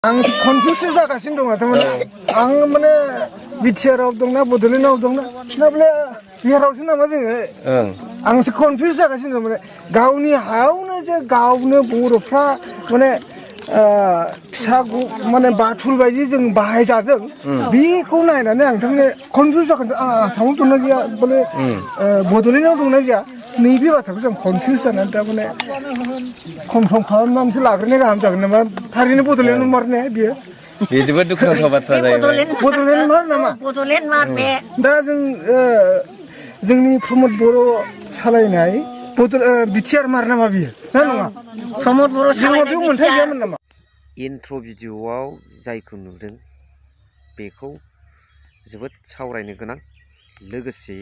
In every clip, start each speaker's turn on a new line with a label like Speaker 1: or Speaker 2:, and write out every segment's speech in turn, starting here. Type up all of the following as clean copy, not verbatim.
Speaker 1: आं कनफ्यूज जागासिनो दङ थारमाने आं माने बिटिआरआव दंना बड'लेण्डआव दंना ना बले बिहारावसो नामा जोङो आंसो कनफ्यूज जागासिनो दं माने गावनि हायावनो जे गावनो बर'फ्रा माने फिसा माने बाथुल बायदि जों बाहायजादों बेखौ नायनानै आं थारमाने कनफ्यूज जागोन आं आसामाव दंना गैया बले बड'लेण्डआव दंना गैया नैबे बाथ्राखौ जों कनफ्यूज जानानै थारमाने कनफार्म खालामनानैसो लाग्रोनाया गाहाम जागोन नामा थारैनो बड'लेण्ड मारने बियो
Speaker 2: बे जोबोद दुखुनांथाव बाथ्रा जाहैबाय
Speaker 1: बड'लेण्ड मार नामा
Speaker 3: बड'लेण्ड मार बे
Speaker 1: दा जोंनि प्रमद बर' सालायनाय बिटिआर मार नामा बियो ना नङा
Speaker 3: प्रमद बर' सालायनाय
Speaker 1: मोनथाय गैयामोन नामा
Speaker 2: इन्ट्र' भिडिअ'आव जायखौ नुदों बेखौ जोबोद सावरायनो गोनां लोगोसे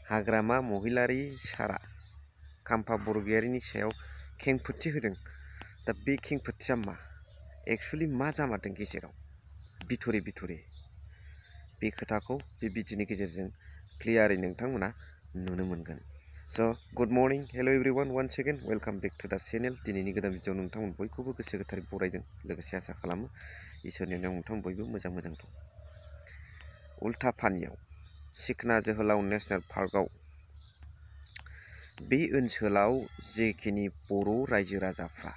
Speaker 2: हाग्रामा महिलारि सारा खाम्फा बरगयारिनि सायाव खेंफोरथि होदों दा बे खेंफोरथिया मा एक्चुअली मा जामारदों गेजेराव बिथरे बे खोथाखौ बे भिडिअनि गेजेरजों क्लियारै नोंथांमोना नुनो मोनगोन स' good morning hello' everyone one second welcome back to द चेनेल दिनैनि गोदान भिडिअ नोंथांमोन बयखौबो गोसो गोथारै बरायदों लोगोसे आसा खालामो इसोरनि अननायाव नोंथांमोन बयबो मोजां दं उल्था पानियाव सिखना जोहोलाव नेशनेल पार्कआव बे ओनसोलाव जेखिनि बर' रायजो राजाफ्रा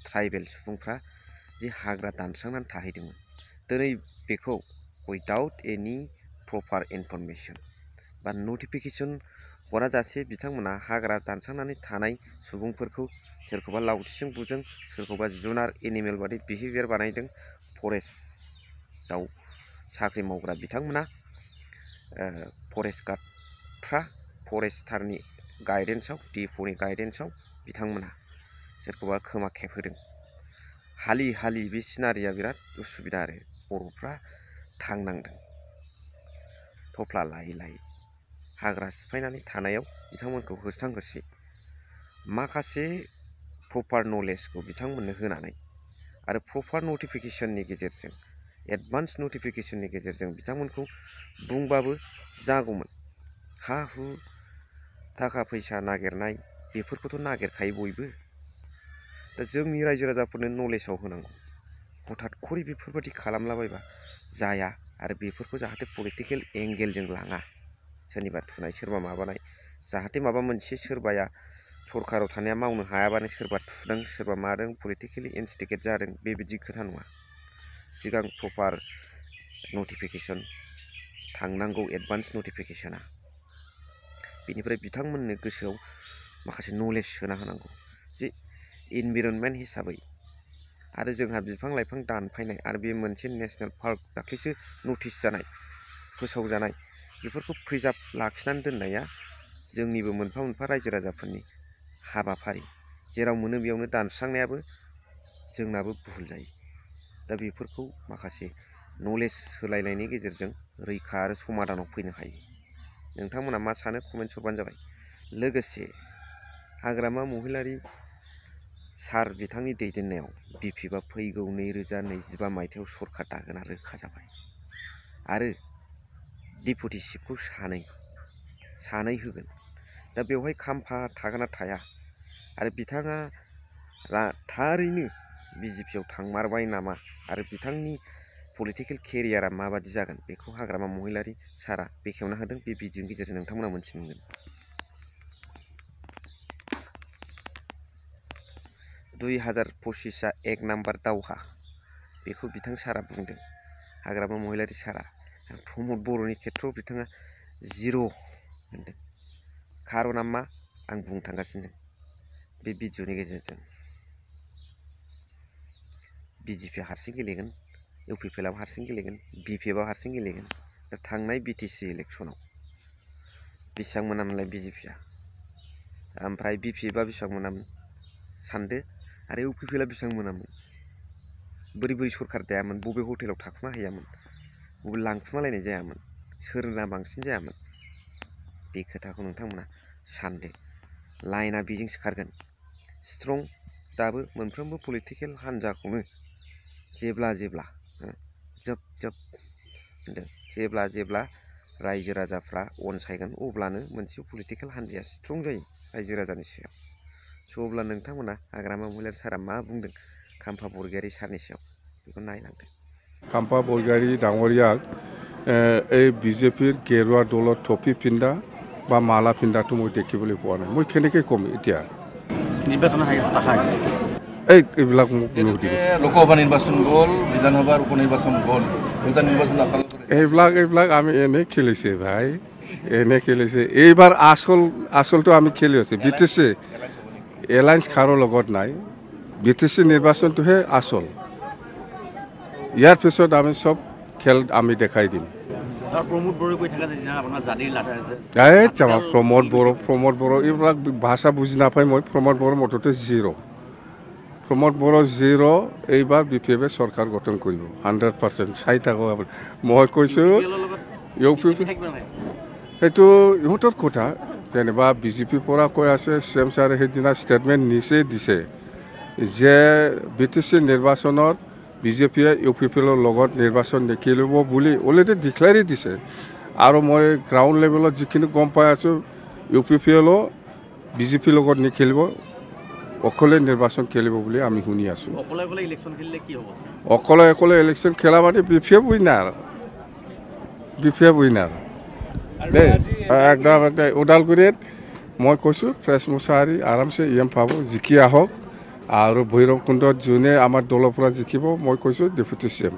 Speaker 2: ट्राइबेल सुबुंफ्रा जे हाग्रा दानस्रांनानै थाहैदोंमोन दिनै बेखौ उइदाउट एनि प्रपार इनफरमेसन बा नटिफिकेसन हराजासे बिथांमोना हाग्रा दानस्रांनानै थानाय सुबुंफोरखौ सोरखौबा लावथिजों बुदों सोरखौबा जुनार एनिमेल बादि बिहेभियार बानायदों फरेस्टआव साख्रि मावग्रा बिथांमोना फरेस्ट गार्डफ्रा फरेस्टारनि गाइडेन्सआव डिएफअनि गाइडेन्सआव बिथांमोना सोरखौबा खोमा खेबहोदों हालि बे सिनारिया बिराद उसुबिदा आरो बर'फ्रा थांनांदों थफ्ला लायै हाग्रा सिफायनानै थानायाव बिथांमोनखौ होस्रां होसि माखासे प्रपार नलेजखौ बिथांमोननो होनानै आरो प्रपार नटिफिकेसननि गेजेरजों एडभान्स नटिफिकेसननि गेजेरजों बिथांमोनखौ बुंबाबो जागौमोन हा हु थाखा फैसा नागिरनाय बेफोरखौथ' नागिरखायो बयबो दा जोंनि रायजो राजाफोरनो नलेजाव होनांगौ हठात खरि बेफोरबायदि खालामलाबायबा जाया आरो बेफोरखौ जाहाथे पलिटिकेल एंगेलजों लाङा सोरनिबा थुनाय सोरबा माबानाय जाहाथे माबा मोनसे सोरबाया सरकाराव थानाया मावनो हायाबानो सोरबा थुदों सोरबा मादों पलिटिकेलि इनस्टिगेट जादों बेबायदि खोथा नङा सिगां प्रपार नटिफिकेसन थांनांगौ एडभान्स नटिफिकेसना बेनिफ्राय बिथांमोननो गोसोआव माखासे नलेज सोना होनांगौ जे इनभाइरनमेन्ट हिसाबै आरो जोंहा बिफां लाइफां दानफायनाय आरो बे मोनसे नेशनेल पार्क दाख्लैसो नटिस जानाय फोसावजानाय बेफोरखौ प्रिजार्भ लाखिनानै दोननाया जोंनिबो मोनफा रायजो राजाफोरनि हाबाफारि जेराव मोनो बेयावनो दानस्रांनायाबो जोंनाबो भुल जायो दा बेफोरखौ माखासे नलेज होलायनायनि गेजेरजों रैखा आरो समाधानाव फैनो हायो नोंथांमोना मा सानो कमेन्ट हरबानो जाबाय लोगोसे हाग्रामा महिलारि सार बिथांनि दैदेननायाव बिपिएफआ फैगौ 2025 मायथाइयाव सरकार दागोना रोखा जाबाय आरो डिपुटि चिफखौ सानै होगोन दा बेवहाय खाम्फा थागोन ना थाया आरो बिथाङा थारैनो बिजेपिआव थांमारबाय नामा आरो बिथांनि पलिटिकेल केरियारा माबादि जागोन बेखौ हाग्रामा महिलारि सारा बेखेवना होदों बे भिडिअनि गेजेरजों नोंथांमोना मोनथिनो मोनगोन 2025 एक नाम्बार दावहा बेखौ बिथां सारा बुंदों हाग्रामा महिलारि सारा प्रमद बर'नि खेथ्रआव बिथाङा 0 होनदों खारना मा आं बुंनो थांगासिनो बे भिडिअनि गेजेरजों बिजेपि हारसिं गेलेगोन इउपिपिएलआव हारसिं गेलेगोन बिपिएफआव हारसिं गेलेगोन दा थांनाय बिटिसि इलेक्सनाव बेसेबां मोनामोनलाय बिजेपिआ ओमफ्राय बिपिएफआ बेसेबां मोनामोन सानदो आरो इउपिपिएलआ बेसेबां मोनामोन बोरै सरकार दायामोन बबे हटेलाव थाखुमा हैयामोन बबे लांखुमालायनाय जायामोन सोरना बांसिन जायामोन बे खोथाखौ नोंथांमोना सानदो लाइना बेजोंसो खारगोन स्ट्रं दाबो मोनफ्रोमबो पलिटिकेल हान्जाखौनो जेब्ला जोब होनदों जेब्ला रायजो राजाफ्रा अनसायगोन अब्लानो मोनसे पलिटिकेल हान्जाया स्ट्रं जायो रायजो राजानि सायाव स' अब्ला नोंथांमोना हाग्रामा महिलारि सारा मा बुंदों खाम्फा बरगयारि सारनि सायाव बेखौ नायलांदो
Speaker 4: खाम्फा बरगयारी डाঙरियाक এই বিজেপিৰ গেৰুৱা দলত টপি পিন্ধা বা মালা পিন্ধাটো মই দেখিবলৈ পোৱা নাই মই কেনেকৈ ক'ম এতিয়া
Speaker 5: নিৰ্বাচন
Speaker 4: এইবিলাক মোক নুসুধিব
Speaker 5: লোকসভা নিৰ্বাচন গ'ল বিধানসভাৰ উপ নিৰ্বাচন গ'ল দুটা নিৰ্বাচন
Speaker 4: এইবিলাক আমি এনেই খেলিছে ভাই এনে খেলিছে এইবাৰ আচলটো আমি খেলি আছোঁ BTC এলায়েন্স কাৰো লগত নাই BTC নিৰ্বাচনটোহে আচল ইয়াৰ পিছত আমি চব খেল আমি দেখাই দিম
Speaker 5: প্ৰমোদ বড়ো কৈ থকা যে আপোনাৰ জাতিৰ লাটা আছে
Speaker 4: প্ৰমোদ বড়ো এইবিলাক ভাষা বুজি নাপায় মই প্ৰমোদ বড়ো মুঠতে প্ৰমোদ বড়ো এইবাৰ BPF চৰকাৰ গঠন কৰিব 100% চাই থাকো মই কৈছোঁ সেইটো ইহঁতৰ কথা যেনিবা বিজেপিৰ পৰা কৈ আছে CM ছাৰে সেইদিনা ষ্টেটমেণ্ট দিছে যে BTC নিৰ্বাচনত বিজেপিয়ে UPPৰ লগত নিৰ্বাচন নেখেলিব বুলি অলৰেডি ডিক্লেয়াৰ দিছে আৰু মই গ্ৰাউণ্ড লেভেলত যিখিনি গম পাই আছোঁ UPPৰ বিজেপিৰ লগত নেখেলিব অকলে নিৰ্বাচন খেলিব বুলি আমি শুনি আছোঁ অকলে ইলেকশ্যন খেলা মানে BPF উইনাৰ দেই একদম ওদালগুৰিত মই কৈছোঁ ফ্ৰেছ মুছাহাৰী আৰামছে পাব জিকি আহক আৰু ভৈৰৱকুণ্ডত যোনে আমাৰ দলৰ পৰা জিকিব মই কৈছোঁ ডেপুটি CM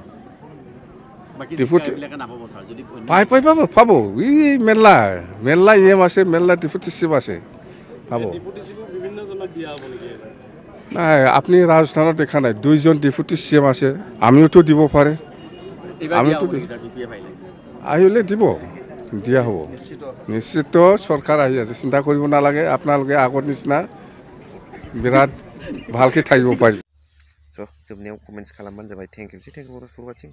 Speaker 4: পাব ই মেলা আছে মেলা ডেপুটি CM আছে পাব নাই আপুনি ৰাজস্থানত দেখা নাই 2জন ডেপুটি CM আছে আমিওতো দিব পাৰে আহিলে দিয়া হ'ব নিশ্চিত চৰকাৰ আহি আছে চিন্তা কৰিব নালাগে আপোনালোকে আগৰ নিচিনা বিৰাট ভালকৈ থাকিব পাৰিব
Speaker 2: स' जोबनायाव कमेन्ट्स खालामबानो जाबाय थेंक इउ फर वाचिं